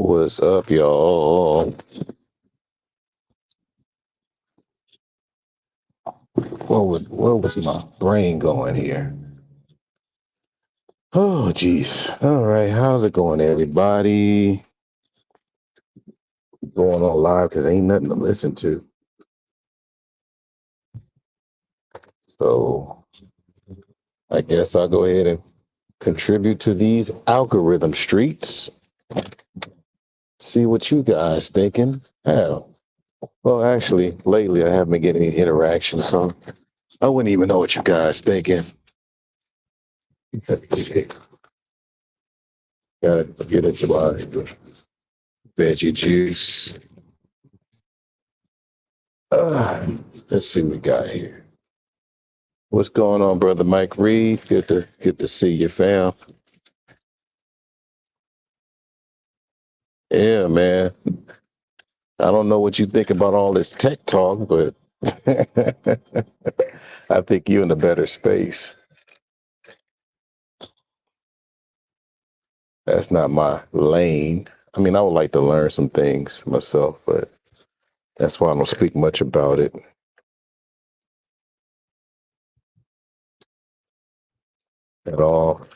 What's up, y'all? Where was my brain going here? Oh, geez. All right, how's it going, everybody? Going on live because ain't nothing to listen to. So I guess I'll go ahead and contribute to these algorithm streets. See what you guys thinking. Hell, well, actually, lately I haven't been getting any interaction, so I wouldn't even know what you guys thinking. Let's see. Gotta get into my veggie juice. Uh, let's see what we got here. What's going on, brother Mike Reed? Good to see you, fam. Yeah, man. I don't know what you think about all this tech talk, but I think you're in a better space. That's not my lane. I mean, I would like to learn some things myself, but that's why I don't speak much about it at all.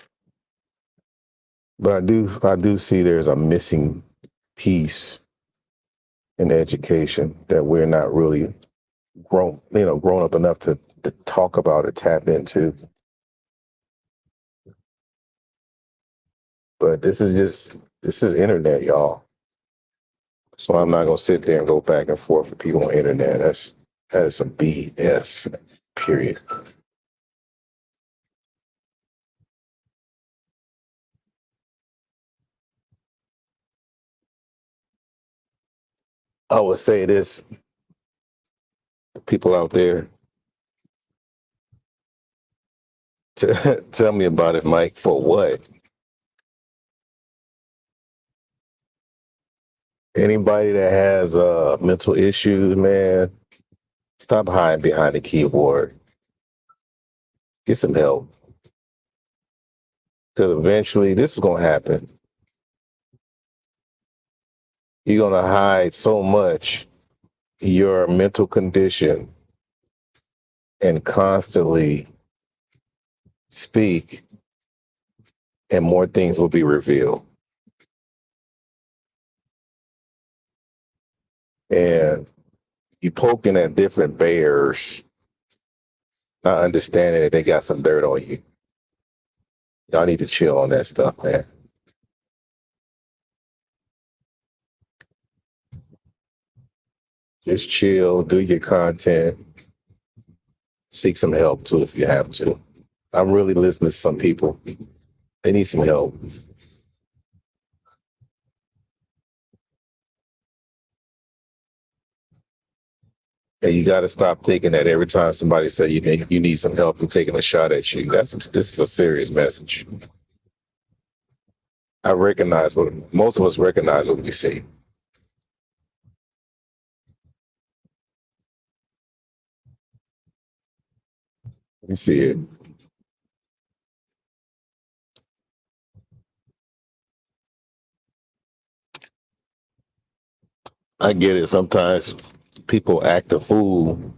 But I do see there's a missing piece in education that we're not really grown up enough to talk about or tap into. But this is internet, y'all. So I'm not gonna sit there and go back and forth with people on internet. That is some BS. Period. I would say this, the people out there, tell me about it, Mike. For what? Anybody that has mental issues, man, stop hiding behind the keyboard. Get some help. Because eventually this is gonna happen. You're gonna hide so much your mental condition and constantly speak, and more things will be revealed. And you poking at different bears, not understanding that they got some dirt on you. Y'all need to chill on that stuff, man. Just chill, do your content, seek some help too if you have to. I'm really listening to some people. They need some help. And you got to stop thinking that every time somebody say you need some help, they're taking a shot at you. This is a serious message. I recognize what most of us recognize what we see. We see it. I get it. Sometimes people act a fool.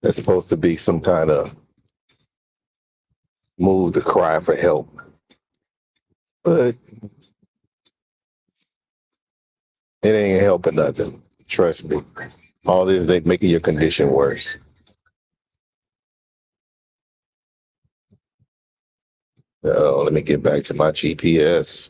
That's supposed to be some kind of move to cry for help. But it ain't helping nothing. Trust me. All this, they making your condition worse. Let me get back to my GPS.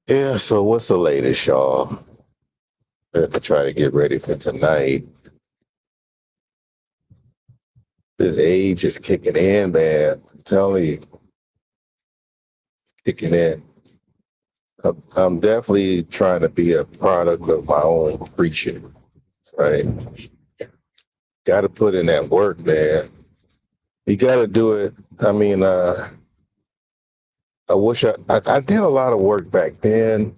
Yeah, so what's the latest, y'all? To try to get ready for tonight. This age is kicking in, man. I'm telling you, kicking in. I'm definitely trying to be a product of my own preaching. right? Got to put in that work, man. You got to do it. I mean, I wish I did a lot of work back then,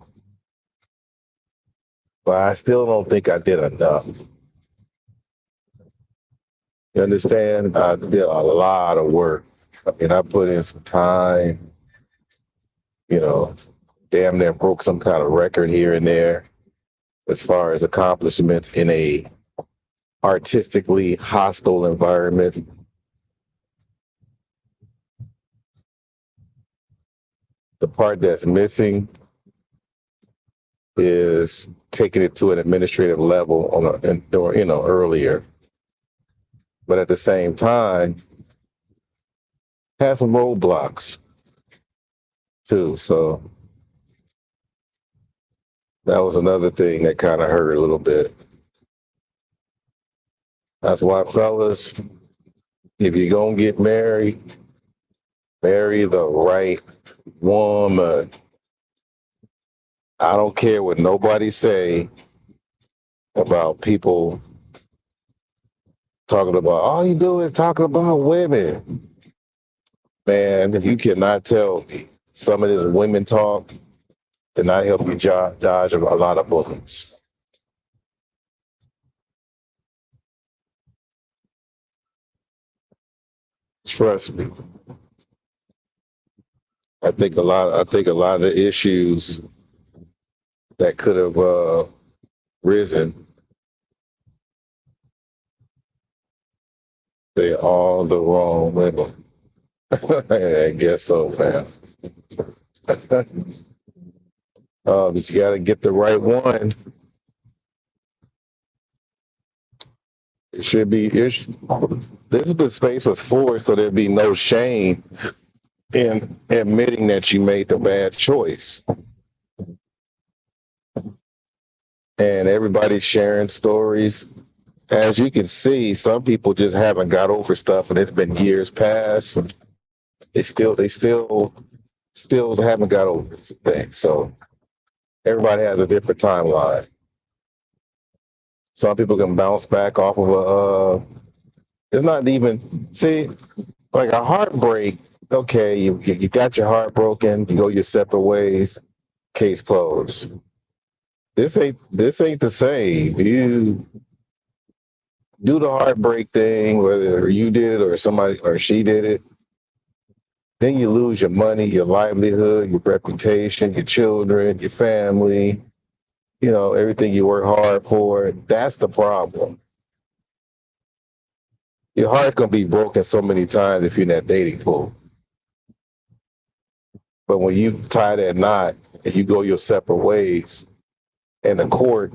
but I still don't think I did enough. You understand? I did a lot of work. I mean, I put in some time, you know, damn near broke some kind of record here and there as far as accomplishments in a artistically hostile environment. The part that's missing is taking it to an administrative level or, earlier. But at the same time, has some roadblocks too. So that was another thing that kind of hurt a little bit. That's why, fellas, if you're gonna get married, marry the right woman. I don't care what nobody say about people talking about all you do is talking about women. Man, you cannot tell me some of this women talk did not help you dodge a lot of bullets. Trust me. I think a lot of the issues that could have risen, they all the wrong women. I guess so, fam. But you got to get the right one. It should be. This is what space was for, so there'd be no shame in admitting that you made the bad choice. And everybody's sharing stories. As you can see, some people just haven't got over stuff, and it's been years past. They still haven't got over this thing. So everybody has a different timeline. Some people can bounce back off of it's not even, see, like a heartbreak. Okay, you got your heart broken, you go your separate ways, case closed. This ain't the same. You do the heartbreak thing, whether you did it or somebody or she did it, then you lose your money, your livelihood, your reputation, your children, your family, everything you work hard for. That's the problem. Your heart's gonna be broken so many times if you're in that dating pool. But when you tie that knot and you go your separate ways, and the court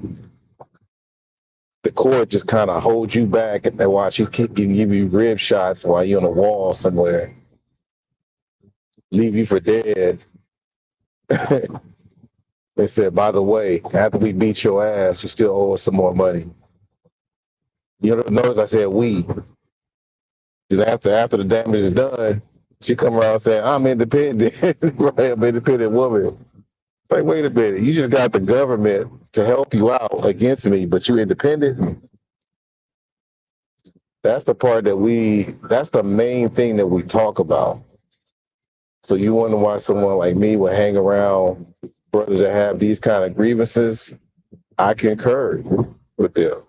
just kind of holds you back and they watch you keep give you rib shots while you're on a wall somewhere, leave you for dead. They said, by the way, after we beat your ass, you still owe us some more money. Notice I said we. Then after the damage is done, she come around saying, I'm independent. Right, I'm an independent woman. Like, wait a minute, you just got the government to help you out against me, but you're independent? That's the main thing that we talk about. So you wonder why someone like me would hang around brothers that have these kind of grievances? I concur with them.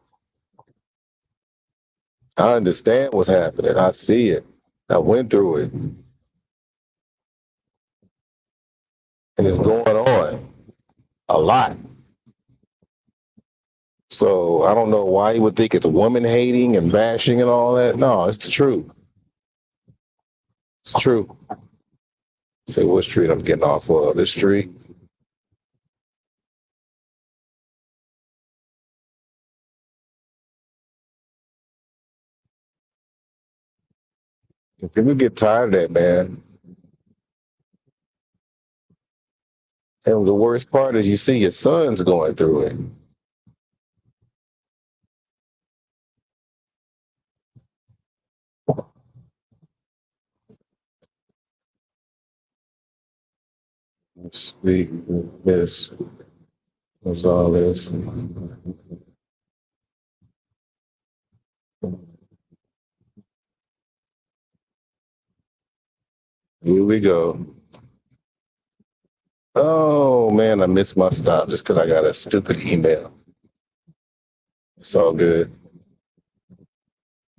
I understand what's happening. I see it. I went through it. And it's going on a lot. So I don't know why you would think it's woman hating and bashing and all that. No, it's the truth. It's true. Say what street I'm getting off of? This street. People get tired of that, man. And the worst part is you see your sons going through it. Speak, this was all this. Here we go. Oh man, I missed my stop just because I got a stupid email. It's all good.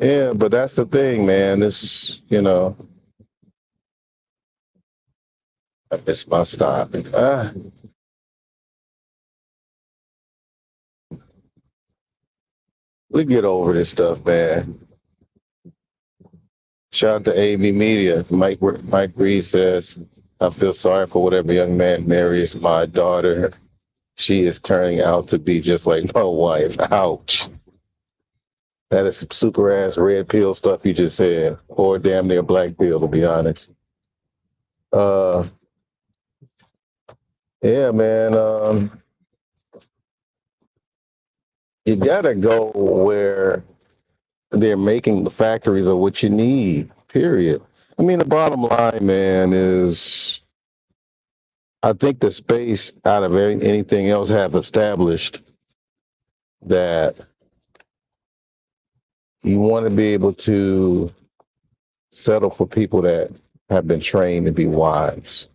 Yeah, but that's the thing, man. I missed my stop. We get over this stuff, man. Shout out to AV Media. Mike Reed says, I feel sorry for whatever young man marries my daughter. She is turning out to be just like my wife. Ouch. That is some super ass red pill stuff you just said, or damn near black pill, to be honest. Uh, yeah, man. You gotta go where they're making the factories of what you need. Period. I mean, the bottom line, man, is I think the space out of anything else have established that you want to be able to settle for people that have been trained to be wives,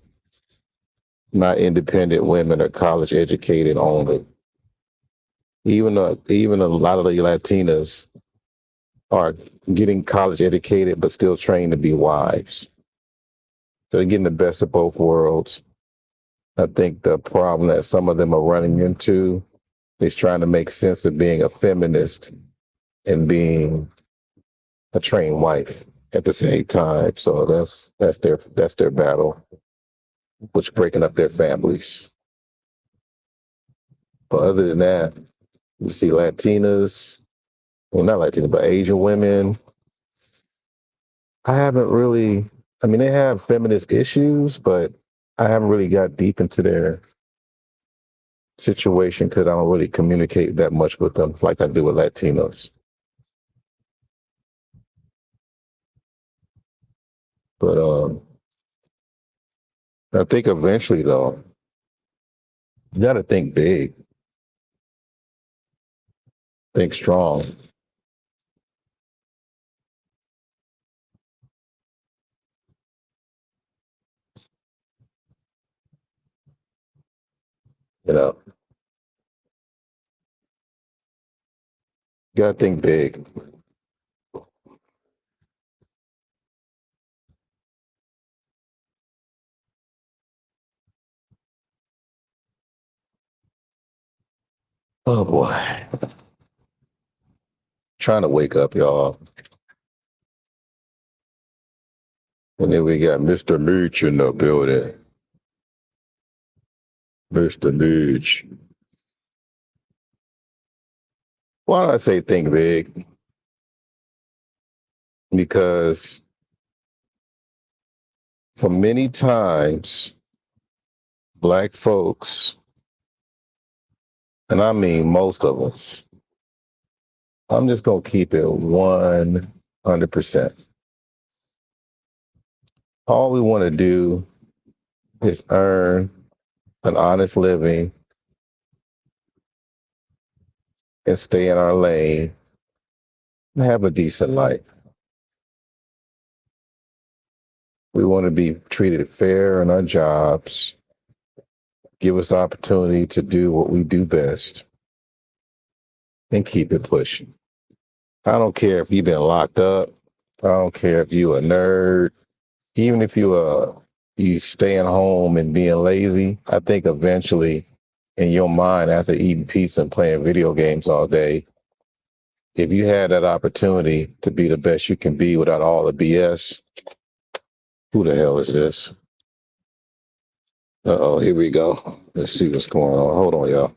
not independent women or college educated only. Even a lot of the Latinas are getting college educated but still trained to be wives. So they're getting the best of both worlds. I think the problem that some of them are running into is trying to make sense of being a feminist and being a trained wife at the same time. So that's their battle, which breaking up their families. But other than that, we see Latinas, well, not Latinas, but Asian women. I haven't really, I mean, they have feminist issues, but I haven't really got deep into their situation because I don't really communicate that much with them like I do with Latinos. But I think eventually, though, you got to think big, think strong. You know, you got to think big. Oh boy, trying to wake up, y'all. And then we got Mr. Mooch in the building. Mr. Mooch. Why do I say think big? Because for many times, Black folks, and I mean most of us, I'm just going to keep it 100%. All we want to do is earn an honest living and stay in our lane and have a decent life. We want to be treated fair in our jobs, give us the opportunity to do what we do best, and keep it pushing. I don't care if you've been locked up. I don't care if you a nerd. Even if you staying home and being lazy, I think eventually in your mind after eating pizza and playing video games all day, if you had that opportunity to be the best you can be without all the BS, who the hell is this? Uh-oh, here we go. Let's see what's going on. Hold on, y'all.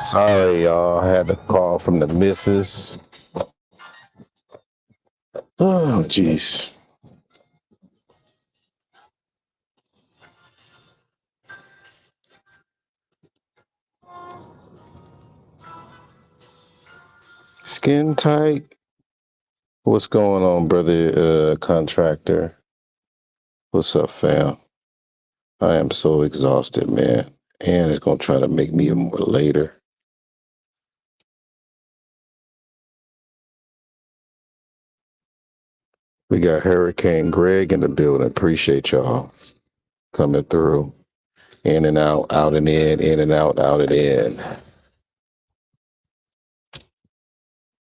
Sorry, y'all. I had a call from the missus. Oh, jeez. Skin tight. What's going on, brother contractor? What's up, fam? I am so exhausted, man. And it's gonna try to make me a more later. We got Hurricane Greg in the building. Appreciate y'all coming through. In and out and in and out and in.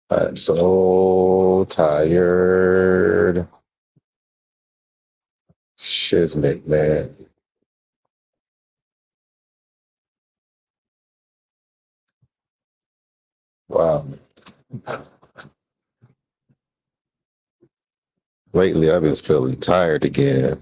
I'm so tired. Shiznick, man. Wow. Lately, I've been feeling tired again.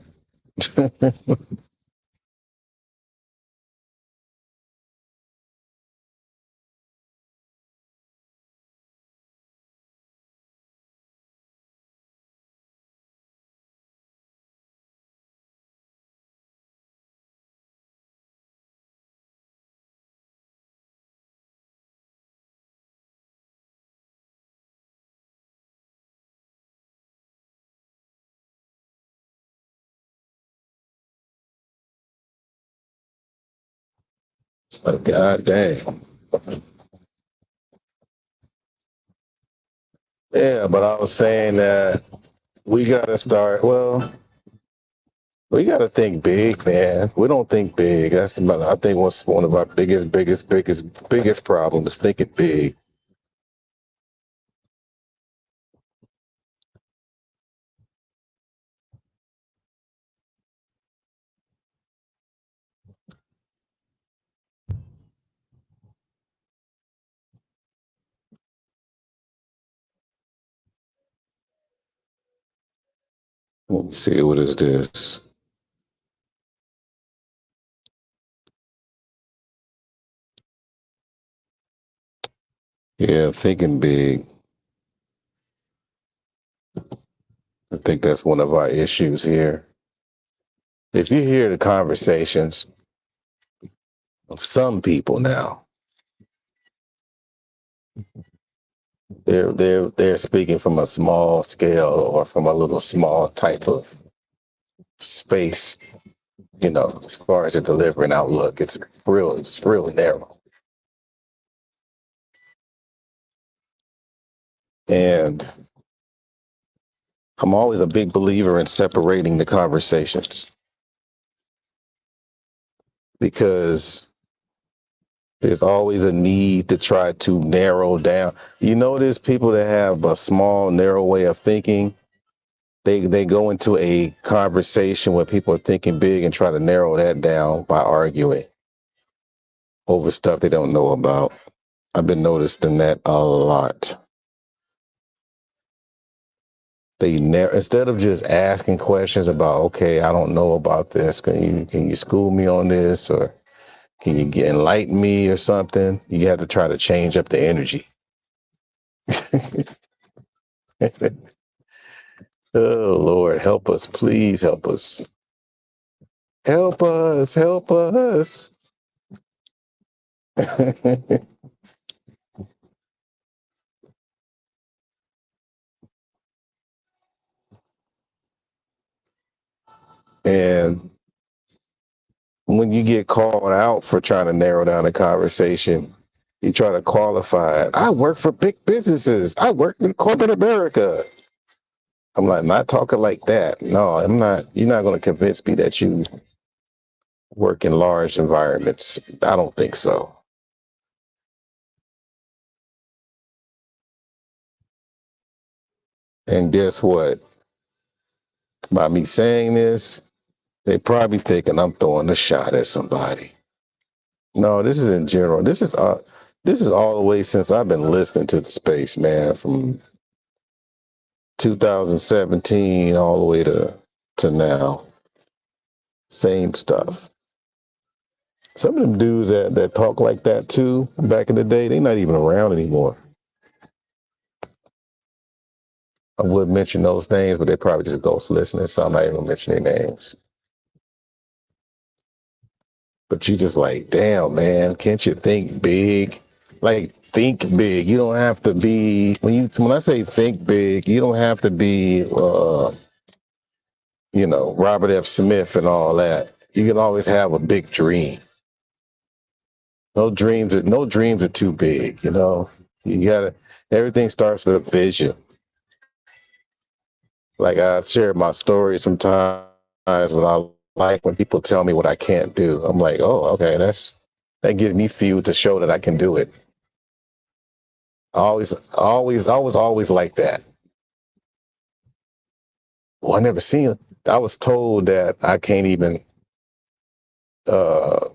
It's like, God dang. Yeah, but I was saying that we got to start, well, we got to think big, man. We don't think big. I think what's one of our biggest problems is thinking big. Let me see, what is this? Yeah, thinking big. I think that's one of our issues here. If you hear the conversations of some people now, they're speaking from a small scale or from a little small type of space, as far as a delivering outlook. It's real narrow. And I'm always a big believer in separating the conversations because there's always a need to try to narrow down. You notice people that have a small, narrow way of thinking, they go into a conversation where people are thinking big and try to narrow that down by arguing over stuff they don't know about. I've been noticing that a lot. Instead of just asking questions about, okay, I don't know about this. Can you school me on this, or can you enlighten me or something? You have to try to change up the energy. Oh Lord, help us, please help us. Help us, help us. And when you get called out for trying to narrow down a conversation, you try to qualify it. I work for big businesses. I work in corporate America. I'm like, not talking like that. No, I'm not. You're not going to convince me that you work in large environments. I don't think so. And guess what? By me saying this, they probably thinking I'm throwing a shot at somebody. No, this is in general. This is all the way since I've been listening to the space, man, from 2017 all the way to now. Same stuff. Some of them dudes that talk like that too back in the day, they not even around anymore. I would mention those names, but they probably just ghost listening, so I'm not even gonna mention their names. But you just like, damn, man, can't you think big? Like, think big. You don't have to be when I say think big, you don't have to be Robert F. Smith and all that. You can always have a big dream. No dreams are too big, you know. You gotta everything starts with a vision. Like I share my story sometimes when I like when people tell me what I can't do. I'm like, oh, okay, that gives me fuel to show that I can do it. I was always like that. Well, I never seen it. I was told that I can't even uh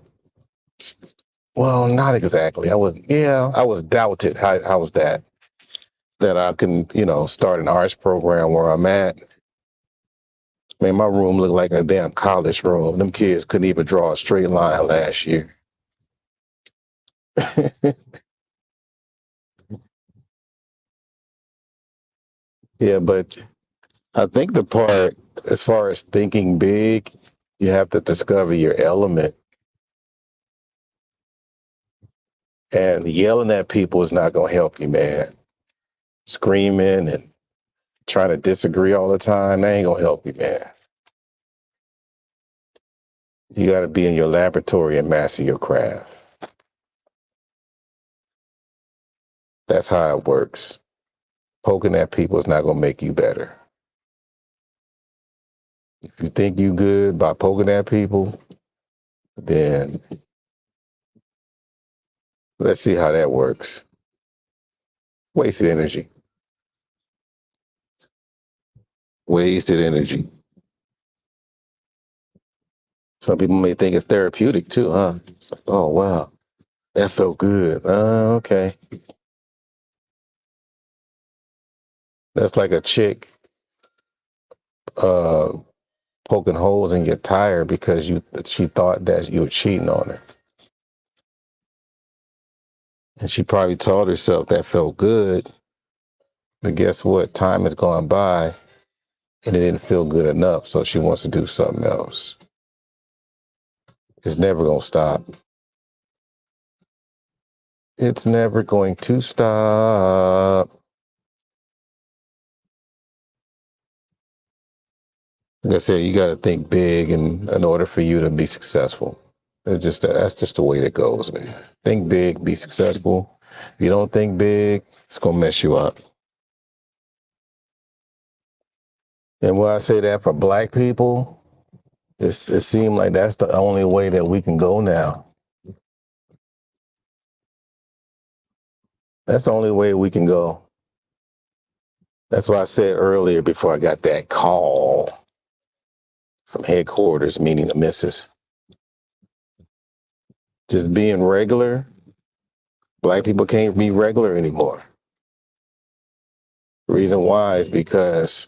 well, not exactly. I was doubted. How was that? That I can, start an arts program where I'm at. Man, my room looked like a damn college room. Them kids couldn't even draw a straight line last year. Yeah, but I think the part, as far as thinking big, you have to discover your element. And yelling at people is not going to help you, man. Screaming and trying to disagree all the time, that ain't going to help you, man. You got to be in your laboratory and master your craft. That's how it works. Poking at people is not going to make you better. If you think you good by poking at people, then let's see how that works. Wasted energy. Wasted energy. Some people may think it's therapeutic too, huh? It's like, oh wow, that felt good. Okay. That's like a chick uh, poking holes in your tire because she thought that you were cheating on her, and she probably told herself that felt good. But guess what? Time has gone by, and it didn't feel good enough, so she wants to do something else. It's never gonna stop. It's never going to stop. Like I said, you got to think big in order for you to be successful. That's just the way it goes, man. Think big, be successful. If you don't think big, it's gonna mess you up. And when I say that for black people, it seems like that's the only way that we can go now. That's the only way we can go. That's why I said earlier before I got that call from headquarters, meaning the missus. Just being regular, black people can't be regular anymore. The reason why is because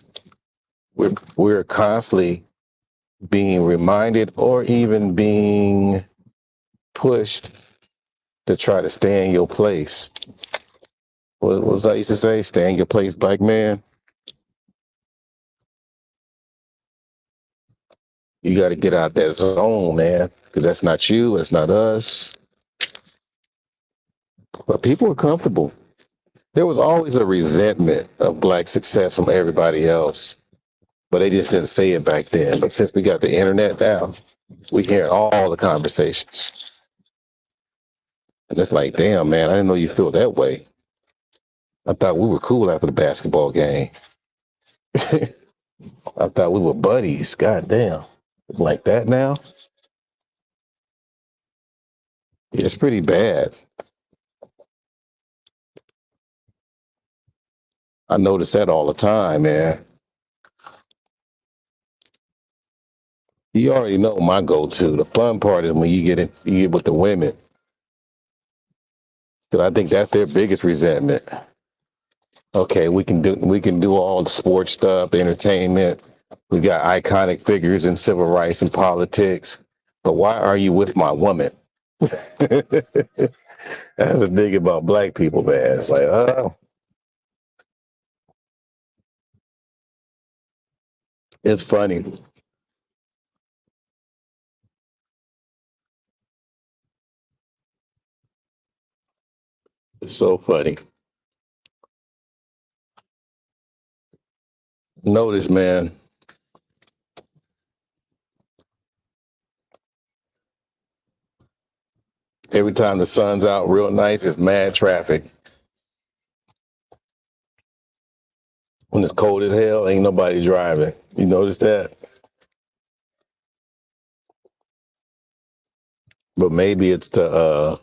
we're constantly being reminded or even being pushed to try to stay in your place. What was I used to say? Stay in your place, black man. You got to get out that zone, man, because that's not you. It's not us. But people are comfortable. There was always a resentment of black success from everybody else, but they just didn't say it back then. But since we got the internet now, we hear all the conversations. And it's like, damn, man, I didn't know you feel that way. I thought we were cool after the basketball game. I thought we were buddies. God damn. It's like that now? Yeah, it's pretty bad. I notice that all the time, man. You already know my go-to. The fun part is when you get with the women. Because I think that's their biggest resentment. Okay, we can do all the sports stuff, the entertainment. We got iconic figures in civil rights and politics. But why are you with my woman? That's the thing about black people, man. It's like, oh, it's funny. It's so funny. Notice, man, every time the sun's out real nice, it's mad traffic. When it's cold as hell, ain't nobody driving. You notice that? But maybe it's to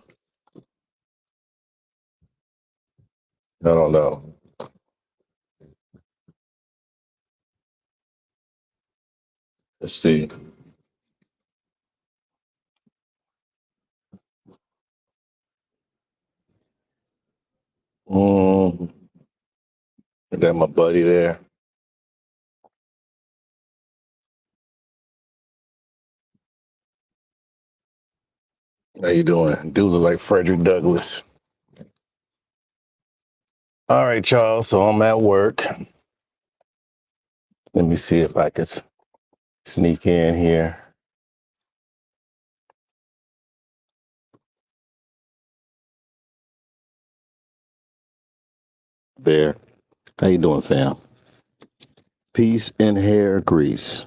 I don't know. Let's see. Mm, is that my buddy there? How you doing? Dude look like Frederick Douglass. All right, y'all. So I'm at work. Let me see if I can sneak in here. Bear. How you doing, fam? Peace and hair grease.